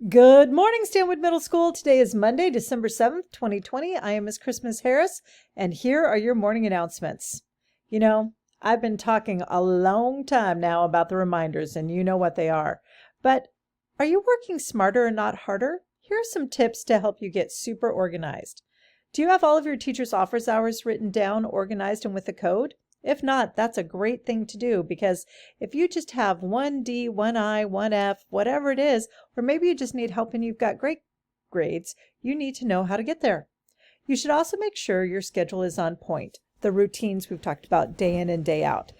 Good morning, Stanwood Middle School. Today is Monday, December 7th, 2020. I am Miss Christmas Harris, and here are your morning announcements. You know, I've been talking a long time now about the reminders, and you know what they are. But are you working smarter and not harder? Here are some tips to help you get super organized. Do you have all of your teacher's office hours written down, organized, and with a code? If not, that's a great thing to do because if you just have one D, one I, one F, whatever it is, or maybe you just need help and you've got great grades, you need to know how to get there. You should also make sure your schedule is on point, the routines we've talked about day in and day out.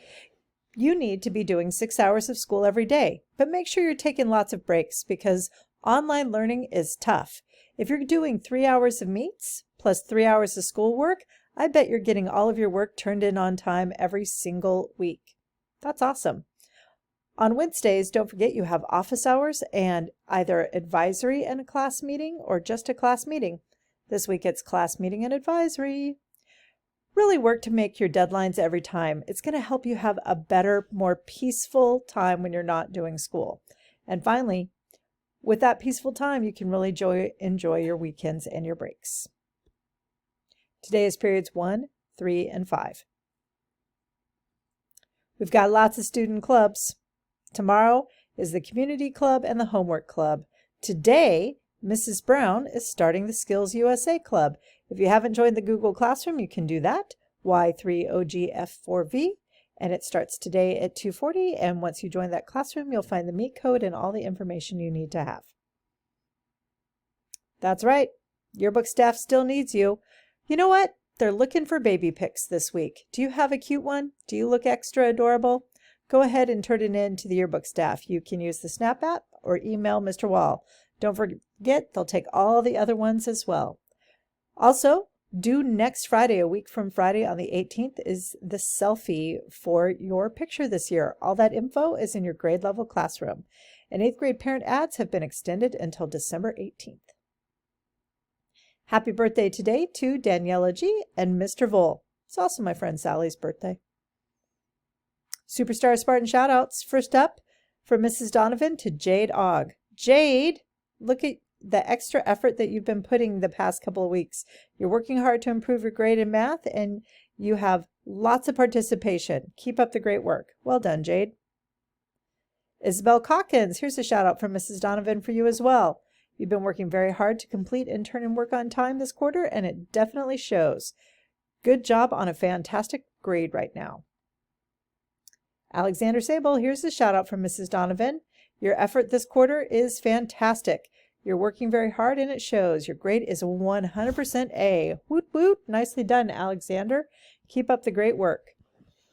You need to be doing 6 hours of school every day, but make sure you're taking lots of breaks because online learning is tough. If you're doing 3 hours of meets plus 3 hours of schoolwork, I bet you're getting all of your work turned in on time every single week. That's awesome. On Wednesdays, don't forget you have office hours and either advisory and a class meeting or just a class meeting. This week it's class meeting and advisory. Really work to make your deadlines every time. It's going to help you have a better, more peaceful time when you're not doing school. And finally, with that peaceful time, you can really enjoy your weekends and your breaks. Today is periods 1, 3, and 5. We've got lots of student clubs. Tomorrow is the community club and the homework club. Today, Mrs. Brown is starting the Skills USA Club. If you haven't joined the Google Classroom, you can do that, Y3OGF4V, and it starts today at 2:40, and once you join that classroom, you'll find the Meet code and all the information you need to have. That's right, yearbook staff still needs you. You know what? They're looking for baby pics this week. Do you have a cute one? Do you look extra adorable? Go ahead and turn it in to the yearbook staff. You can use the Snap app or email Mr. Wall. Don't forget, they'll take all the other ones as well. Also, due next Friday, a week from Friday on the 18th, is the selfie for your picture this year. All that info is in your grade level classroom. And 8th grade parent ads have been extended until December 18th. Happy birthday today to Daniela G. and Mr. Vole. It's also my friend Sally's birthday. Superstar Spartan shoutouts. First up, from Mrs. Donovan to Jade Ogg. Jade, look at the extra effort that you've been putting the past couple of weeks. You're working hard to improve your grade in math, and you have lots of participation. Keep up the great work. Well done, Jade. Isabel Calkins, here's a shout out from Mrs. Donovan for you as well. You've been working very hard to complete and turn in work on time this quarter, and it definitely shows. Good job on a fantastic grade right now. Alexander Sable, here's a shout out from Mrs. Donovan. Your effort this quarter is fantastic. You're working very hard and it shows. Your grade is 100% A. Woot woot. Nicely done, Alexander. Keep up the great work.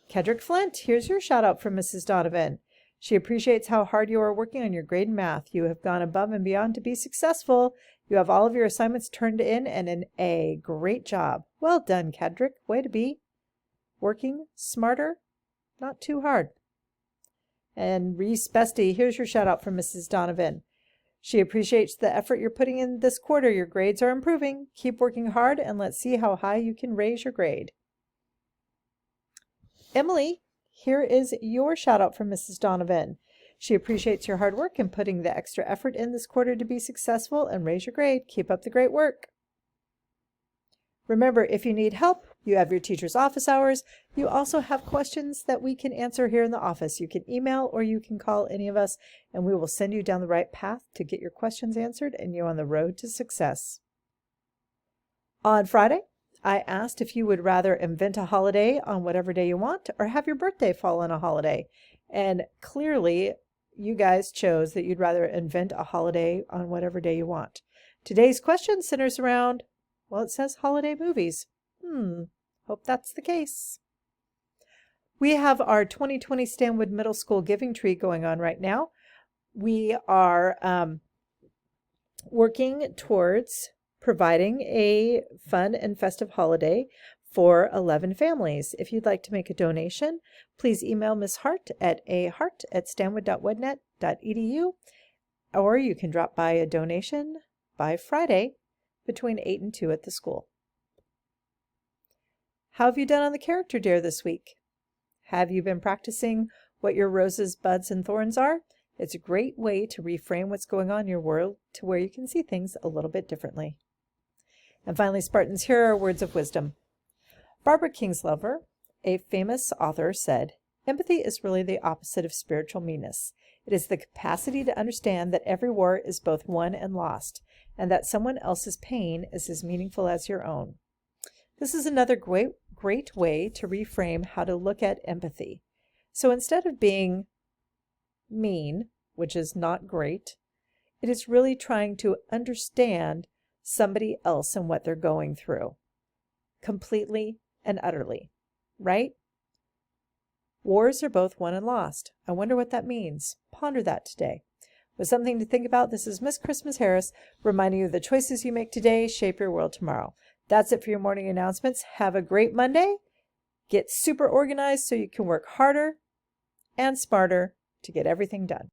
Kedrick Flint, here's your shout out from Mrs. Donovan. She appreciates how hard you are working on your grade in math. You have gone above and beyond to be successful. You have all of your assignments turned in and an A. Great job. Well done, Kedrick. Way to be. Working smarter, not too hard. And Reese Bestie, here's your shout out from Mrs. Donovan. She appreciates the effort you're putting in this quarter. Your grades are improving. Keep working hard and let's see how high you can raise your grade. Emily, here is your shout out from Mrs. Donovan. She appreciates your hard work and putting the extra effort in this quarter to be successful and raise your grade. Keep up the great work. Remember, if you need help, you have your teacher's office hours. You also have questions that we can answer here in the office. You can email or you can call any of us, and we will send you down the right path to get your questions answered and you on the road to success. On Friday, I asked if you would rather invent a holiday on whatever day you want or have your birthday fall on a holiday. And clearly, you guys chose that you'd rather invent a holiday on whatever day you want. Today's question centers around, well, it says holiday movies. Hope that's the case. We have our 2020 Stanwood Middle School Giving Tree going on right now. We are working towards providing a fun and festive holiday for 11 families. If you'd like to make a donation, please email Ms. Hart at ahart@stanwood.wednet.edu, or you can drop by a donation by Friday between 8 and 2 at the school. How have you done on the character dare this week? Have you been practicing what your roses, buds, and thorns are? It's a great way to reframe what's going on in your world to where you can see things a little bit differently. And finally, Spartans, here are words of wisdom. Barbara Kingsolver, a famous author, said, "Empathy is really the opposite of spiritual meanness. It is the capacity to understand that every war is both won and lost, and that someone else's pain is as meaningful as your own." This is another great way to reframe how to look at empathy. So instead of being mean, which is not great, it is really trying to understand somebody else and what they're going through completely and utterly, right? Wars are both won and lost. I wonder what that means. Ponder that today. With something to think about, this is Miss Christmas Harris reminding you the choices you make today shape your world tomorrow. That's it for your morning announcements. Have a great Monday. Get super organized so you can work harder and smarter to get everything done.